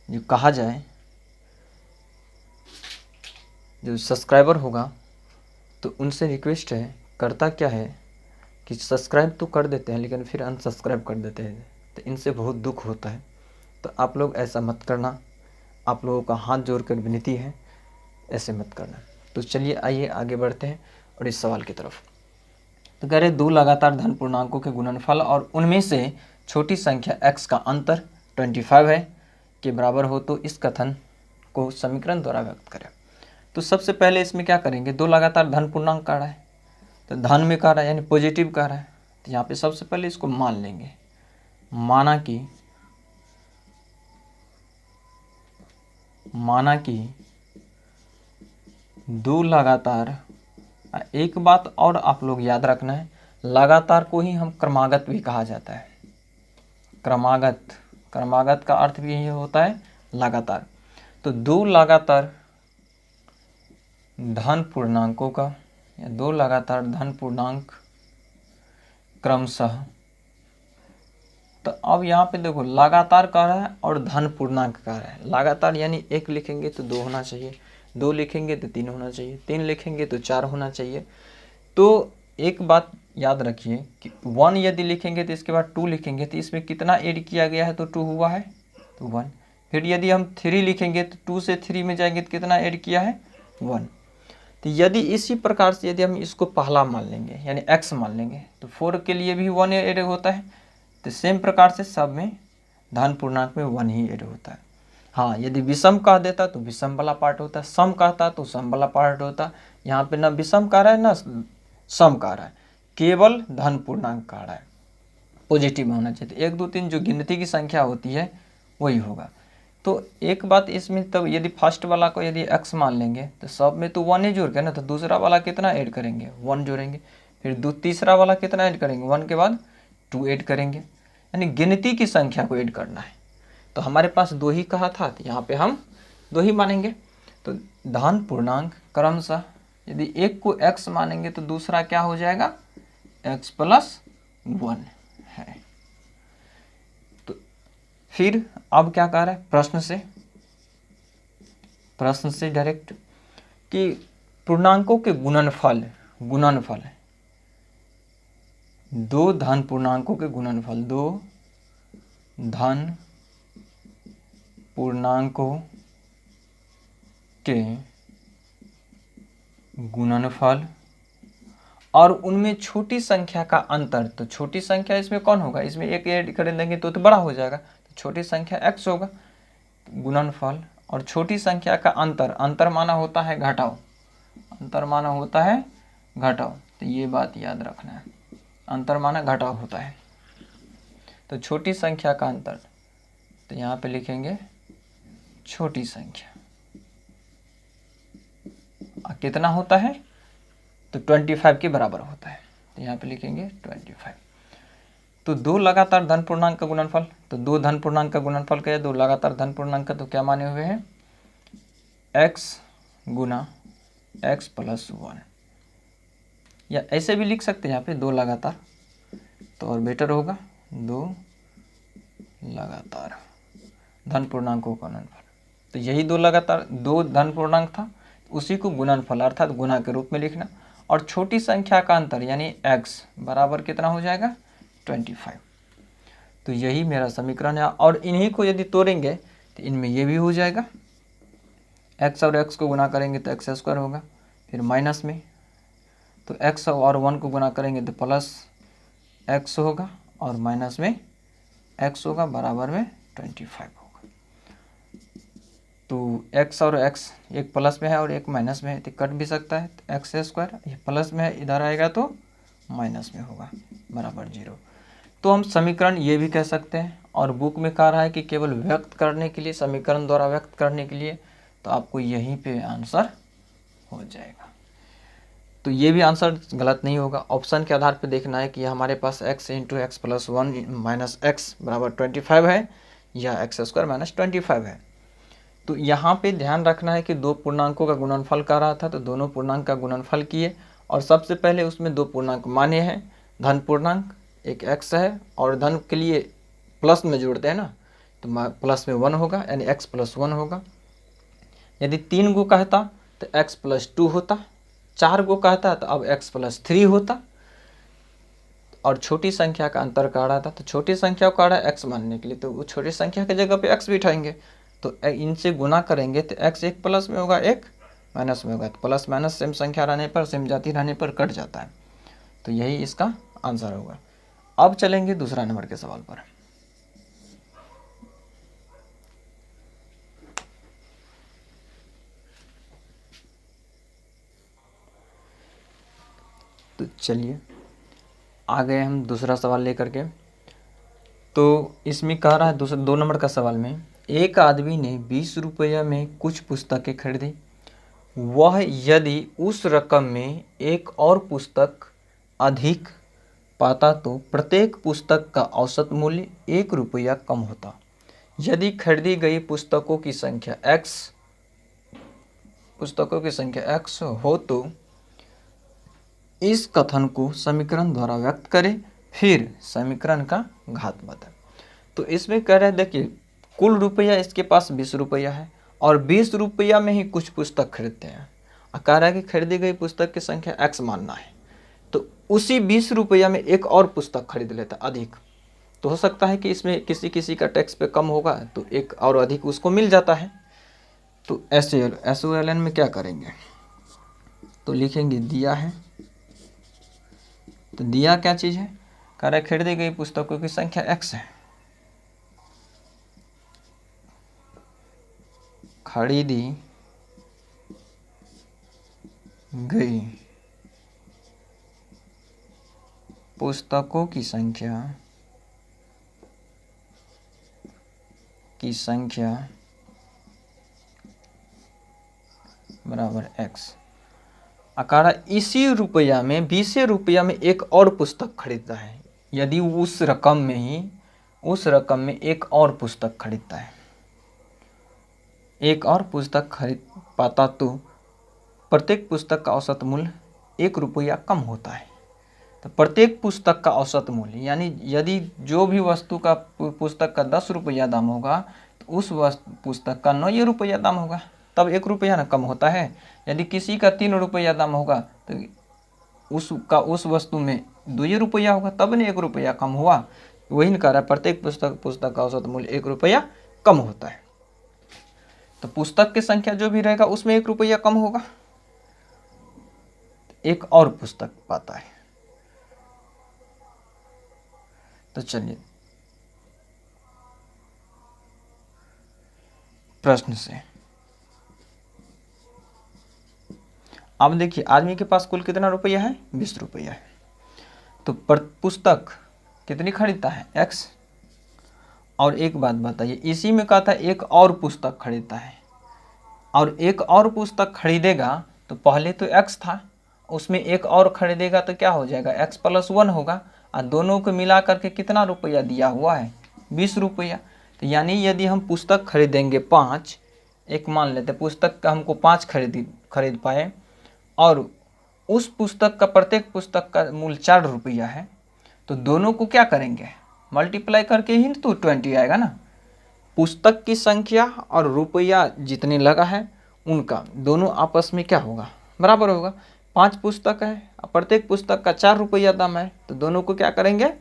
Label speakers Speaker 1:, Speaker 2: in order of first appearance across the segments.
Speaker 1: जो कहा जाए, जो सब्सक्राइबर होगा तो उनसे रिक्वेस्ट है, करता क्या है कि सब्सक्राइब तो कर देते हैं लेकिन फिर अनसब्सक्राइब कर देते हैं, तो इनसे बहुत दुख होता है। तो आप लोग ऐसा मत करना, आप लोगों का हाथ जोड़कर विनती है, ऐसे मत करना। तो चलिए आइए आगे बढ़ते हैं और इस सवाल की तरफ। तो कह रहे दो लगातार धन पूर्णांकों के गुणनफल और उनमें से छोटी संख्या x का अंतर 25 है के बराबर हो तो इस कथन को समीकरण द्वारा व्यक्त करें। तो सबसे पहले इसमें क्या करेंगे, दो लगातार धन पूर्णांक कह रहा है, तो धन में कह रहा है यानी पॉजिटिव कह रहा है, तो यहाँ पे सबसे पहले इसको मान लेंगे। माना कि दो लगातार, एक बात और आप लोग याद रखना है, लगातार को ही हम क्रमागत भी कहा जाता है। क्रमागत का अर्थ भी यही होता है लगातार। तो दो लगातार धन पूर्णांकों का या दो लगातार धन पूर्णांक क्रमशः, तो अब यहाँ पे देखो लगातार कह रहा है और धन पूर्णांक कह रहा है। लगातार यानी एक लिखेंगे तो दो होना चाहिए, दो लिखेंगे तो तीन होना चाहिए, तीन लिखेंगे तो चार होना चाहिए। तो एक बात याद रखिए कि 1 यदि लिखेंगे तो इसके बाद 2 लिखेंगे तो इसमें कितना ऐड किया गया है, तो 2 हुआ है तो 1। फिर यदि हम 3 लिखेंगे तो 2 से 3 में जाएंगे तो कितना ऐड किया है, 1। तो यदि इसी प्रकार से यदि हम इसको पहला मान लेंगे यानी x मान लेंगे तो 4 के लिए भी 1 ऐड होता है। तो सेम प्रकार से सब में धन पूर्णांक में 1 ही ऐड होता है। हाँ, यदि विषम कह देता तो विषम वाला पार्ट होता है, सम कहता तो सम वाला पार्ट होता। यहाँ पे ना विषम कह रहा है ना सम कह रहा है, केवल धन पूर्णांक कह रहा है, पॉजिटिव होना चाहिए। 1 2 3 जो गिनती की संख्या होती है वही होगा। तो एक बात इसमें, तब यदि फर्स्ट वाला को यदि x मान लेंगे तो सब में तो 1 ही जोड़ के ना, तो दूसरा वाला कितना ऐड करेंगे, 1 जोड़ेंगे। फिर तीसरा वाला कितना ऐड करेंगे, 1 के बाद 2 ऐड करेंगे, यानी गिनती की संख्या को ऐड करना है। तो हमारे पास 2 ही कहा था तो यहाँ पे हम 2 ही मानेंगे। तो धन पूर्णांक क्रमशः यदि एक को x मानेंगे तो दूसरा क्या हो जाएगा, x प्लस 1 है। तो फिर अब क्या कह रहा है, प्रश्न से डायरेक्ट कि पूर्णांकों के गुणनफल दो धन पूर्णांकों के गुणनफल, दो धन पूर्णांकों के गुणनफल और उनमें छोटी संख्या का अंतर। तो छोटी संख्या इसमें कौन होगा, इसमें एक ऐड कर देंगे तो बड़ा हो जाएगा, तो छोटी संख्या x होगा। गुणनफल और छोटी संख्या का अंतर माना होता है घटाव, तो ये बात याद रखना है, अंतर माना घटाव होता है। तो छोटी संख्या का अंतर, तो यहाँ पे लिखेंगे छोटी संख्या कितना होता है, तो 25 के बराबर होता है, तो यहाँ पे लिखेंगे 25। तो दो लगातार धन पूर्णांक का गुणनफल, तो दो धन पूर्णांक का गुणनफल क्या है, दो लगातार धन पूर्णांक का तो क्या माने हुए हैं, x गुना x प्लस 1, या ऐसे भी लिख सकते हैं यहाँ पे दो लगातार, तो और बेटर होगा, दो लगातार धन पूर्णांकों का गुणनफल। तो यही दो लगातार दो धन पूर्णांक था, उसी को गुणनफल अर्थात गुना के रूप में लिखना, और छोटी संख्या का अंतर यानी x बराबर कितना हो जाएगा, 25। तो यही मेरा समीकरण है, और इन्हीं को यदि तोड़ेंगे तो इनमें ये भी हो जाएगा, x और x को गुना करेंगे तो x स्क्वायर होगा, फिर माइनस में तो x और 1 को गुना करेंगे तो प्लस x होगा, और माइनस में x होगा, बराबर में 25 होगा। तो x और x एक प्लस में है और एक माइनस में है, तो कट भी सकता है, तो एक्स स्क्वायर ये प्लस में है, इधर आएगा तो माइनस में होगा, बराबर 0। तो हम समीकरण ये भी कह सकते हैं, और बुक में कह रहा है कि केवल व्यक्त करने के लिए, समीकरण द्वारा व्यक्त करने के लिए, तो आपको यहीं पे आंसर हो जाएगा। तो ये भी आंसर गलत नहीं होगा, ऑप्शन के आधार पर देखना है कि हमारे पास x into x plus 1 minus x बराबर 25 है या एक्स स्क्वायर माइनस 25 है। तो यहाँ पे ध्यान रखना है कि दो पूर्णांकों का गुणनफल कर रहा था, तो दोनों पूर्णांक का गुणनफल किए, और सबसे पहले उसमें दो पूर्णांक माने हैं, धन पूर्णांक एक x है और धन के लिए प्लस में जोड़ते हैं ना, तो प्लस में 1 होगा, यानी x + 1 होगा। यदि 3 गो कहता तो x + 2 होता, 4 गो कहता तो अब x + 3 होता। और छोटी संख्या का अंतर कह रहा था, तो छोटी संख्या को कह रहा है x मानने के लिए, तो वो छोटी संख्या की जगह पे x बिठाएंगे, तो इनसे गुना करेंगे तो x एक प्लस में होगा, एक माइनस में होगा। तो प्लस माइनस सेम संख्या रहने पर, सेम जाति रहने पर कट जाता है, तो यही इसका आंसर होगा। अब चलेंगे दूसरा नंबर के सवाल पर। तो चलिए आ गए हम दूसरा सवाल लेकर के। तो इसमें कह रहा है दूसरा 2 नंबर का सवाल में, एक आदमी ने 20 रुपये में कुछ पुस्तकें खरीदी। वह यदि उस रकम में एक और पुस्तक अधिक पाता तो प्रत्येक पुस्तक का औसत मूल्य 1 रुपया कम होता। यदि खरीदी गई पुस्तकों की संख्या x हो तो इस कथन को समीकरण द्वारा व्यक्त करें, फिर समीकरण का घात बताएं। तो इसमें कह रहे हैं, देखिए कुल रुपया इसके पास 20 रुपया है और 20 रुपया में ही कुछ पुस्तक खरीदते हैं। कह रहा है कि खरीदी गई पुस्तक की संख्या x मानना है, तो उसी 20 रुपया में एक और पुस्तक खरीद लेता अधिक। तो हो सकता है कि इसमें किसी किसी का टैक्स पे कम होगा, तो एक और अधिक उसको मिल जाता है। तो SOLN में क्या करेंगे, तो लिखेंगे दिया है। तो दिया क्या चीज़ है, कह रहा है खरीदी गई पुस्तकों की संख्या x है। खरीदी गई पुस्तकों की संख्या बराबर x। अकारा इसी रुपया में 20 रुपया में एक और पुस्तक खरीदता है। यदि उस रकम में एक और पुस्तक खरीदता है, एक और पुस्तक खरीद पाता तो प्रत्येक पुस्तक का औसत मूल्य 1 रुपया कम होता है। तो प्रत्येक पुस्तक का औसत मूल्य, यानी यदि जो भी वस्तु का पुस्तक का 10 रुपया दाम होगा तो उस पुस्तक का 9 रुपया दाम होगा, तब 1 रुपया ना कम होता है। यदि किसी का 3 रुपया दाम होगा तो उस वस्तु में 2 रुपया होगा, तब नहीं 1 रुपया कम हुआ। वही न कह रहा है प्रत्येक पुस्तक का औसत मूल्य 1 रुपया कम होता है। तो पुस्तक की संख्या जो भी रहेगा उसमें 1 रुपया कम होगा, एक और पुस्तक पाता है। तो चलिए प्रश्न से अब देखिए, आदमी के पास कुल कितना रुपया है, 20 रुपया है। तो पुस्तक कितनी खरीदता है, x। और एक बात बताइए, इसी में कहता है एक और पुस्तक खरीदता है, और एक और पुस्तक खरीदेगा तो पहले तो x था, उसमें एक और खरीदेगा तो क्या हो जाएगा, x + 1 होगा। और दोनों को मिला करके कितना रुपया दिया हुआ है, 20 रुपया। तो यानी यदि हम पुस्तक खरीदेंगे 5, एक मान लेते पुस्तक का हमको 5 खरीद पाए, और उस पुस्तक का प्रत्येक पुस्तक का मूल्य 4 रुपया है, तो दोनों को क्या करेंगे, मल्टीप्लाई करके ही तो 20 आएगा ना। पुस्तक की संख्या और रुपया जितने लगा है उनका दोनों आपस में क्या होगा, बराबर होगा। 5 पुस्तक है, प्रत्येक पुस्तक का 4 रुपया दाम है, तो दोनों को क्या करेंगे,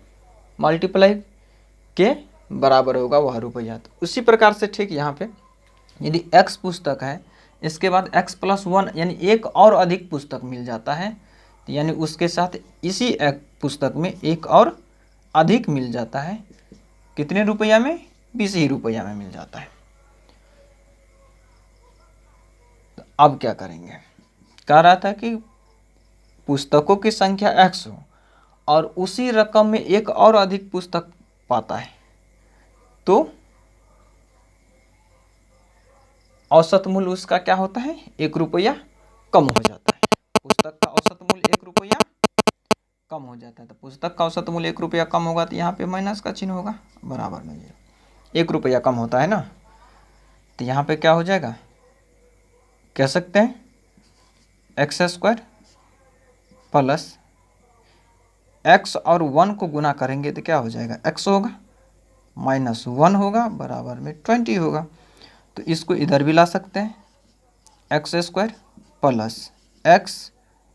Speaker 1: मल्टीप्लाई के बराबर होगा वह रुपया। तो उसी प्रकार से ठीक यहाँ पे यदि x पुस्तक है, इसके बाद x + 1 यानी एक और अधिक पुस्तक मिल जाता है, तो यानी उसके साथ इसी एक पुस्तक में एक और अधिक मिल जाता है, कितने रुपया में, 20 ही रुपया में मिल जाता है। तो अब क्या करेंगे, कह रहा था कि पुस्तकों की संख्या x हो और उसी रकम में एक और अधिक पुस्तक पाता है, तो औसत मूल्य उसका क्या होता है, 1 रुपया कम हो जाता है। पुस्तक का औसत मूल्य 1 रुपया कम हो जाता है। तो पुस्तक का औसत मूल्य 1 रुपया कम होगा तो यहाँ पे माइनस का चिन्ह होगा, बराबर में 1 रुपया कम होता है ना। तो यहाँ पे क्या हो जाएगा, कह सकते हैं x² + x और 1 को गुना करेंगे तो क्या हो जाएगा, x होगा। -1 होगा बराबर में 20 होगा। तो इसको इधर भी ला सकते हैं, x² प्लस x,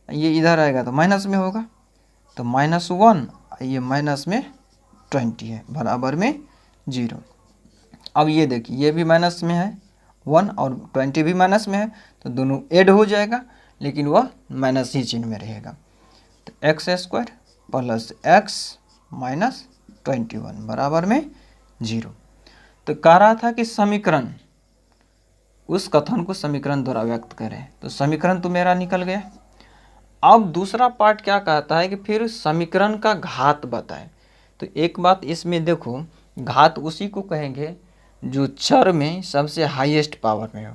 Speaker 1: ये इधर आएगा तो माइनस में होगा, तो -1 ये माइनस में 20 है बराबर में 0। अब ये देखिए ये भी माइनस में है 1 और 20 भी माइनस में है, तो दोनों ऐड हो जाएगा लेकिन वह माइनस ही चिन्ह में रहेगा। तो x² प्लस x माइनस 21 बराबर में 0। तो कह रहा था कि समीकरण, उस कथन को समीकरण द्वारा व्यक्त करें, तो समीकरण तो मेरा निकल गया। अब दूसरा पार्ट क्या कहता है कि फिर समीकरण का घात बताएं। तो एक बात इसमें देखो, घात उसी को कहेंगे जो चर में सबसे हाईएस्ट पावर में हो।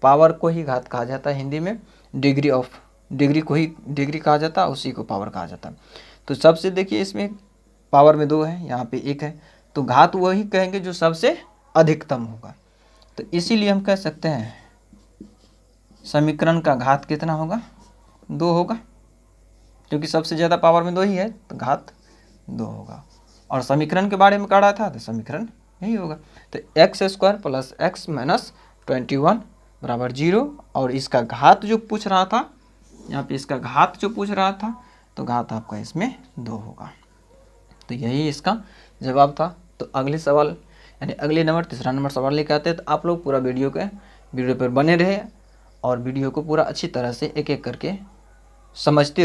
Speaker 1: पावर को ही घात कहा जाता है हिंदी में, डिग्री को ही डिग्री कहा जाता है, उसी को पावर कहा जाता है। तो सबसे देखिए इसमें पावर में 2 है, यहाँ पे 1 है, तो घात वही कहेंगे जो सबसे अधिकतम होगा। तो इसीलिए हम कह सकते हैं समीकरण का घात कितना होगा, 2 होगा, क्योंकि सबसे ज़्यादा पावर में 2 ही है तो घात 2 होगा। और समीकरण के बारे में कह रहा था तो समीकरण यही होगा। तो x² प्लस x माइनस 21 बराबर 0, और इसका घात जो पूछ रहा था, यहाँ पे इसका घात जो पूछ रहा था, तो घात आपका इसमें 2 होगा। तो यही इसका जवाब था। तो अगले सवाल यानी अगले नंबर तीसरा नंबर सवाल लेकर आते हैं। तो आप लोग पूरा वीडियो पर बने रहे और वीडियो को पूरा अच्छी तरह से एक एक करके समझते